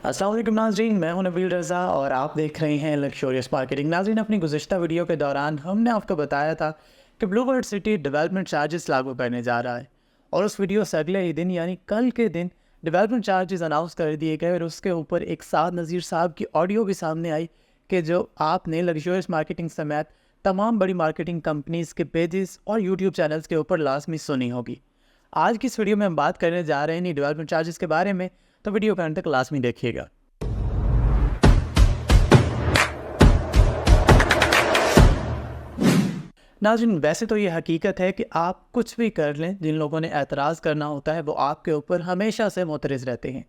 अस्सलाम वालेकुम नाज़रीन, मैं हूं नबील रज़ा और आप देख रहे हैं लक्शोरियस मार्केटिंग। नाज़रीन, अपनी गुज़िश्ता वीडियो के दौरान हमने आपको बताया था कि ब्लूबर्ड सिटी डेवलपमेंट चार्जेस लागू करने जा रहा है और उस वीडियो से अगले ही दिन यानी कल के दिन डेवलपमेंट चार्जेस अनाउंस कर दिए गए और उसके ऊपर एक साद नज़ीर साहब की ऑडियो भी सामने आई कि जो आपने लक्शोरियस मार्केटिंग समेत तमाम बड़ी मार्केटिंग कंपनीज़ के पेजेस और यूट्यूब चैनल्स के ऊपर लाजमी सुनी होगी। आज की इस वीडियो में हम बात करने जा रहे हैं डेवलपमेंट चार्जेस के बारे में, तो वीडियो के अंत तक लाजमी देखिएगा। नाज़रीन, वैसे तो ये हकीकत है कि आप कुछ भी कर लें, जिन लोगों ने एतराज़ करना होता है वो आपके ऊपर हमेशा से मोतरज़ रहते हैं।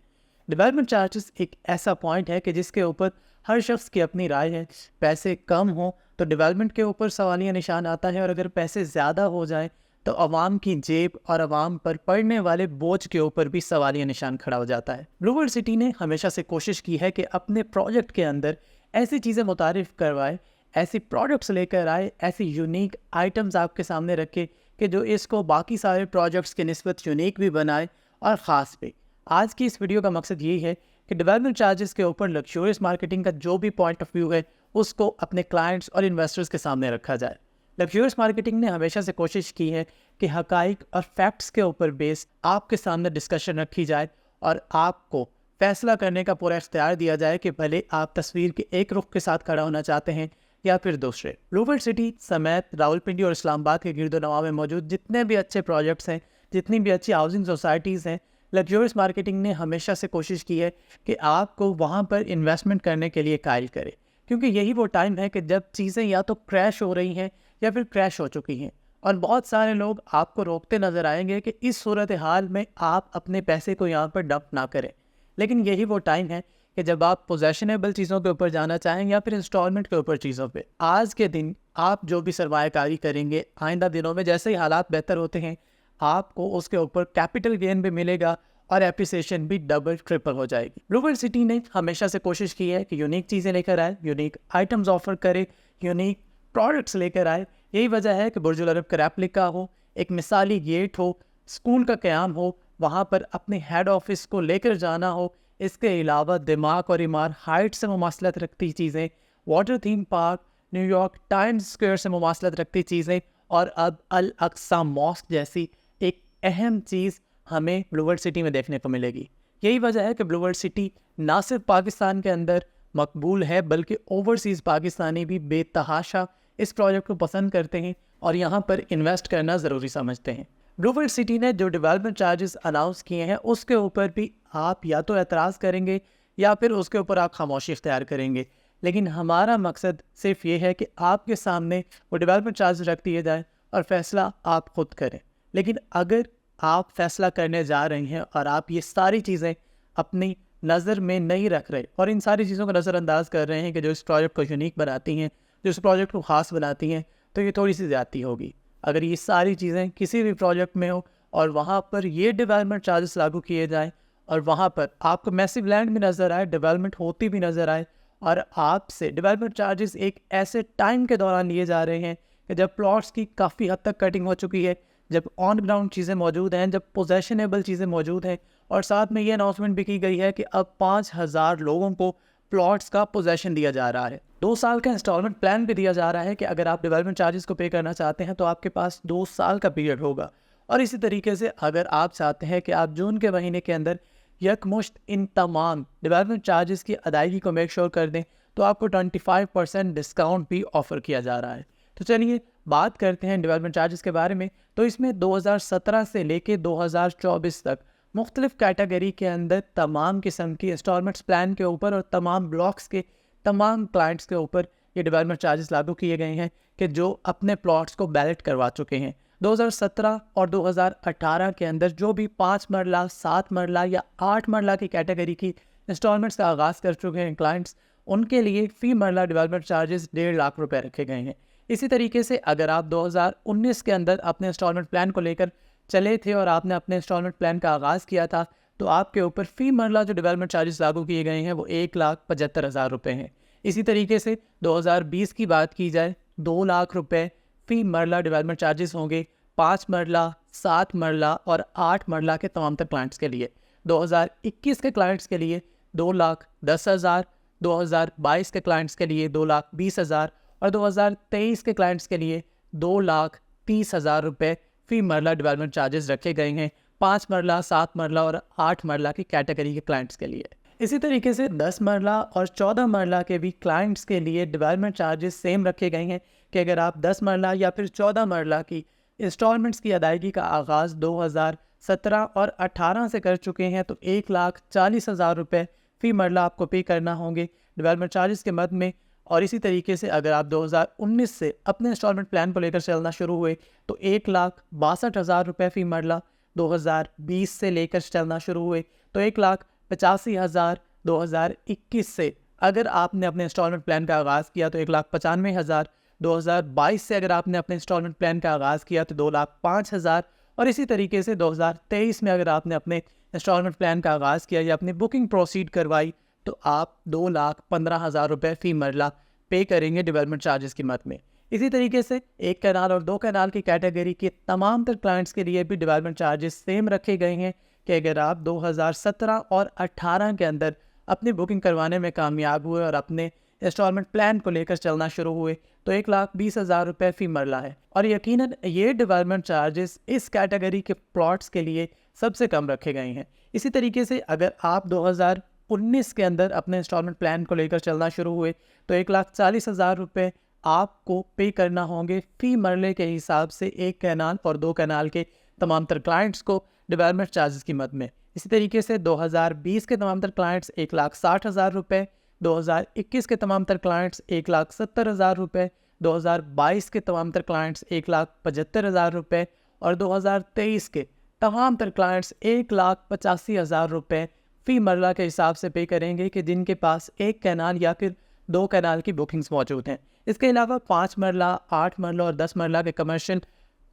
डेवलपमेंट चार्जेस एक ऐसा पॉइंट है कि जिसके ऊपर हर शख्स की अपनी राय है। पैसे कम हो तो डेवलपमेंट के ऊपर सवालिया निशान आता है और अगर पैसे ज़्यादा हो जाए तो अवाम की जेब और अवाम पर पड़ने वाले बोझ के ऊपर भी सवालिया निशान खड़ा हो जाता है। ब्लूबर्ड सिटी ने हमेशा से कोशिश की है कि अपने प्रोजेक्ट के अंदर ऐसी चीज़ें मुतारिफ करवाए, ऐसी प्रोडक्ट्स लेकर आए, ऐसी यूनिक आइटम्स आपके सामने रखे कि जो इसको बाकी सारे प्रोजेक्ट्स के निस्बत यूनिक भी बनाए और ख़ास भी। आज की इस वीडियो का मकसद यही है कि डेवलपमेंट चार्जेस के ऊपर लक्शोरियस मार्केटिंग का जो भी पॉइंट ऑफ व्यू है उसको अपने क्लाइंट्स और इन्वेस्टर्स के सामने रखा जाए। लक्शोरियस मार्केटिंग ने हमेशा से कोशिश की है कि हकाइक और फैक्ट्स के ऊपर बेस आपके सामने डिस्कशन रखी जाए और आपको फैसला करने का पूरा इख्तियार दिया जाए कि भले आप तस्वीर के एक रुख के साथ खड़ा होना चाहते हैं या फिर दूसरे। ब्लूबर्ड सिटी समेत रावलपिंडी और इस्लामाबाद के गिरदोनवा में मौजूद जितने भी अच्छे प्रोजेक्ट्स हैं, जितनी भी अच्छी हाउसिंग सोसाइटीज़ हैं, लक्जरियस मार्केटिंग ने हमेशा से कोशिश की है कि आपको वहाँ पर इन्वेस्टमेंट करने के लिए कायल करे, क्योंकि यही वो टाइम है कि जब चीज़ें या तो क्रैश हो रही हैं या फिर क्रैश हो चुकी हैं और बहुत सारे लोग आपको रोकते नज़र आएंगे कि इस सूरत हाल में आप अपने पैसे को यहाँ पर डंप ना करें। लेकिन यही वो टाइम है कि जब आप पोजेशनेबल चीज़ों के ऊपर जाना चाहें या फिर इंस्टॉलमेंट के ऊपर चीज़ों पे। आज के दिन आप जो भी सरमायाकारी करेंगे, आइंदा दिनों में जैसे ही हालात बेहतर होते हैं आपको उसके ऊपर कैपिटल गेन भी मिलेगा और एप्रिसिएशन भी डबल ट्रिपल हो जाएगी। ब्लूबर्ड सिटी ने हमेशा से कोशिश की है कि यूनिक चीज़ें लेकर आए, यूनिक आइटम्स ऑफर करे, यूनिक प्रोडक्ट्स लेकर आए। यही वजह है कि बुर्जुल अरब का रेप्लिका हो, एक मिसाली गेट हो, स्कूल का क़याम हो, वहाँ पर अपने हेड ऑफिस को लेकर जाना हो। इसके अलावा दिमाग और इमार हाइट से मुमासलत रखती चीज़ें, water theme park, New York times square से मुमासलत रखती चीज़ें और अब अल अक्सा मॉस्क जैसी एक अहम चीज़ हमें ब्लूबर्ड सिटी में देखने को मिलेगी। यही वजह है कि ब्लूबर्ड सिटी ना सिर्फ पाकिस्तान के अंदर मकबूल है बल्कि ओवरसीज़ पाकिस्तानी भी बेतहाशा इस प्रोजेक्ट को पसंद करते हैं और यहाँ पर इन्वेस्ट करना ज़रूरी समझते हैं। ब्लूबर्ड सिटी ने जो डेवलपमेंट चार्जेस अनाउंस किए हैं उसके ऊपर भी आप या तो एतराज़ करेंगे या फिर उसके ऊपर आप खामोशी इख्तियार करेंगे, लेकिन हमारा मकसद सिर्फ ये है कि आपके सामने वो डेवलपमेंट चार्जेस रख दिए जाए और फ़ैसला आप खुद करें। लेकिन अगर आप फ़ैसला करने जा रहे हैं और आप ये सारी चीज़ें अपनी नज़र में नहीं रख रहे और इन सारी चीज़ों को नज़रअंदाज कर रहे हैं कि जो इस प्रोजेक्ट को यूनिक बनाती हैं, जो इस प्रोजेक्ट को ख़ास बनाती हैं, तो ये थोड़ी सी ज़्यादती होगी। अगर ये सारी चीज़ें किसी भी प्रोजेक्ट में हो और वहाँ पर ये डेवलपमेंट चार्जेस लागू किए जाएँ और वहाँ पर आपको मैसिव लैंड भी नज़र आए, डेवलपमेंट होती भी नज़र आए और आपसे डेवलपमेंट चार्जेस एक ऐसे टाइम के दौरान लिए जा रहे हैं कि जब प्लॉट्स की काफ़ी हद तक कटिंग हो चुकी है, जब ऑन ग्राउंड चीज़ें मौजूद हैं, जब पोजेशनेबल चीज़ें मौजूद हैं और साथ में ये अनाउंसमेंट भी की गई है कि अब 5000 लोगों को प्लॉट्स का पोजेशन दिया जा रहा है। 2 साल का इंस्टॉलमेंट प्लान भी दिया जा रहा है कि अगर आप डेवलपमेंट चार्जेस को पे करना चाहते हैं तो आपके पास 2 साल का पीरियड होगा। और इसी तरीके से अगर आप चाहते हैं कि आप जून के महीने के अंदर यकमुश्त इन तमाम डेवलपमेंट चार्जेस की अदायगी को मेक श्योर कर दें तो आपको 25% डिस्काउंट भी ऑफ़र किया जा रहा है। तो चलिए बात करते हैं डेवलपमेंट चार्जेस के बारे में। तो इसमें 2017 से लेके 2024 तक मुख्तलिफ कैटेगरी के अंदर तमाम किस्म की इंस्टॉलमेंट्स प्लान के ऊपर और तमाम ब्लॉक्स के तमाम क्लाइंट्स के ऊपर ये डेवलपमेंट चार्जेस लागू किए गए हैं कि जो अपने प्लॉट्स को बैलेट करवा चुके हैं। 2017 और 2018 के अंदर जो भी 5 मरला, 7 मरला या 8 मरला की कैटेगरी की इंस्टॉलमेंट्स का आगाज़ कर चुके हैं क्लाइंट्स, उनके लिए फ़ी मरला डेवलपमेंट चार्जेस 1.5 लाख रुपए रखे गए हैं। इसी तरीके से अगर आप 2019 के अंदर अपने इंस्टॉलमेंट प्लान को लेकर चले थे और आपने अपने इंस्टॉलमेंट प्लान का आगाज़ किया था तो आपके ऊपर फ़ी मरला जो डेवलपमेंट चार्जेस लागू किए गए हैं वो 1,75,000 रुपये हैं। इसी तरीके से 2020 की बात की जाए 2 लाख रुपए फ़ी मरला डेवलपमेंट चार्जेस होंगे 5 मरला, 7 मरला और 8 मरला के तमाम तर क्लाइंट्स के लिए। 2021 के क्लाइंट्स के लिए 2,10,000, 2022 کے کلائنٹس کے لیے 2,20,000 اور 2023 کے کلائنٹس کے لیے 2,30,000 روپے فی مرلہ ڈیولپمنٹ چارجز رکھے گئے ہیں 5 مرلہ، 7 مرلہ اور 8 مرلہ کی کیٹیگری کے کلائنٹس کے لیے۔ اسی طریقے سے 10 مرلہ اور 14 مرلہ کے بھی کلائنٹس کے لیے ڈیولپمنٹ چارجز سیم رکھے گئے ہیں کہ اگر آپ 10 مرلہ یا پھر 14 مرلہ کی انسٹالمنٹس کی ادائیگی کا آغاز 2017 اور 18 سے کر چکے ہیں تو 1,40,000 روپے فی مرلہ آپ کو پے کرنا ہوں گے ڈیولپمنٹ چارجز کے مد میں۔ اور اسی طریقے سے اگر آپ 2019 سے اپنے انسٹالمنٹ پلان کو لے کر چلنا شروع ہوئے تو 1,62,000 روپے فی مرلہ، 2020 سے لے کر چلنا شروع ہوئے تو 1,85,000، 2021 سے اگر آپ نے اپنے انسٹالمنٹ پلان کا آغاز کیا تو 1,95,000، 2022 سے اگر آپ نے اپنے انسٹالمنٹ پلان کا آغاز کیا تو 2,05,000 اور اسی طریقے سے 2023 میں اگر آپ نے اپنے انسٹالمنٹ پلان کا آغاز کیا یا اپنی بکنگ پروسیڈ کروائی تو آپ 2,15,000 روپے فی مرلہ پے کریں گے ڈیولپمنٹ چارجز کی مد میں۔ اسی طریقے سے 1 کینال اور 2 کینال کی کیٹیگری کے تمام تر کلائنٹس کے لیے بھی ڈیولپمنٹ چارجز سیم رکھے گئے ہیں کہ اگر آپ 2017 اور 18 کے اندر اپنی بکنگ کروانے میں کامیاب ہوئے اور اپنے انسٹالمنٹ پلان کو لے کر چلنا شروع ہوئے تو 1,20,000 روپے فی مرلہ ہے، اور یقیناً یہ ڈیولپمنٹ چارجز اس کیٹیگری کے پلاٹس کے لیے سب سے کم رکھے گئے ہیں۔ اسی طریقے سے اگر آپ 2019 کے اندر اپنے انسٹالمنٹ پلان کو لے کر چلنا شروع ہوئے تو 1,40,000 روپے آپ کو پے کرنا ہوں گے فی مرلے کے حساب سے 1 کینال اور 2 کینال کے تمام تر کلائنٹس کو ڈیولپمنٹ چارجز کی مد میں۔ اسی طریقے سے 2020 کے تمام تر کلائنٹس 1,60,000 روپے، 2021 کے تمام تر کلائنٹس 1,70,000 روپے، 2022 کے تمام تر کلائنٹس 1,75,000 روپے اور 2023 کے تمام تر کلائنٹس 1,85,000 روپے فی مرلہ کے حساب سے پے کریں گے کہ جن کے پاس 1 کینال یا پھر 2 کینال کی بکنگز موجود ہیں۔ اس کے علاوہ 5 مرلہ، 8 مرلہ اور 10 مرلہ کے کمرشل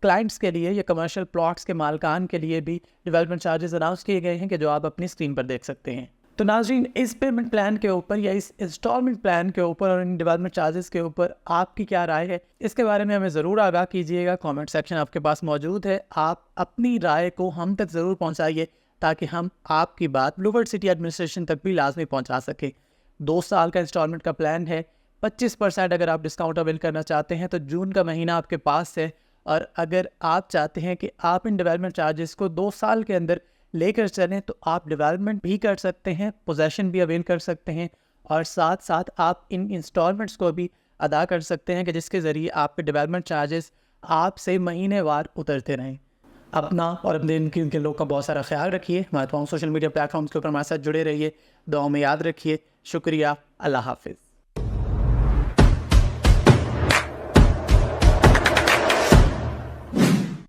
کلائنٹس کے لیے یا کمرشل پلاٹس کے مالکان کے لیے بھی ڈیولپمنٹ چارجز اناؤنس کیے گئے ہیں کہ جو آپ اپنی اسکرین پر دیکھ سکتے ہیں۔ تو ناظرین، اس پیمنٹ پلان کے اوپر یا اس انسٹالمنٹ پلان کے اوپر اور ان ڈیولپمنٹ چارجز کے اوپر آپ کی کیا رائے ہے، اس کے بارے میں ہمیں ضرور آگاہ کیجیے گا۔ کامنٹ سیکشن آپ کے پاس موجود ہے، آپ اپنی رائے کو ہم تک ضرور پہنچائیے تاکہ ہم آپ کی بات بلو ورلڈ سٹی ایڈمنسٹریشن تک بھی لازمی پہنچا سکیں۔ 2 سال کا انسٹالمنٹ کا پلان ہے، 25% اگر آپ ڈسکاؤنٹ اویل کرنا چاہتے ہیں تو جون کا مہینہ آپ کے پاس ہے، اور اگر آپ چاہتے ہیں کہ آپ ان ڈیولپمنٹ چارجز کو 2 سال کے اندر لے کر چلیں تو آپ ڈیولپمنٹ بھی کر سکتے ہیں، پوزیشن بھی اویل کر سکتے ہیں، اور ساتھ ساتھ آپ ان انسٹالمنٹس کو بھی ادا کر سکتے ہیں کہ جس کے ذریعے آپ کے ڈیولپمنٹ چارجز آپ سے مہینے وار اترتے رہیں۔ اپنا اور اپنے ان کے لوگ کا بہت سارا خیال رکھیے۔ ہمارے تمام سوشل میڈیا پلیٹ فارمز کے اوپر ہمارے ساتھ جڑے رہیے، دعاؤں میں یاد رکھیے۔ شکریہ، اللہ حافظ۔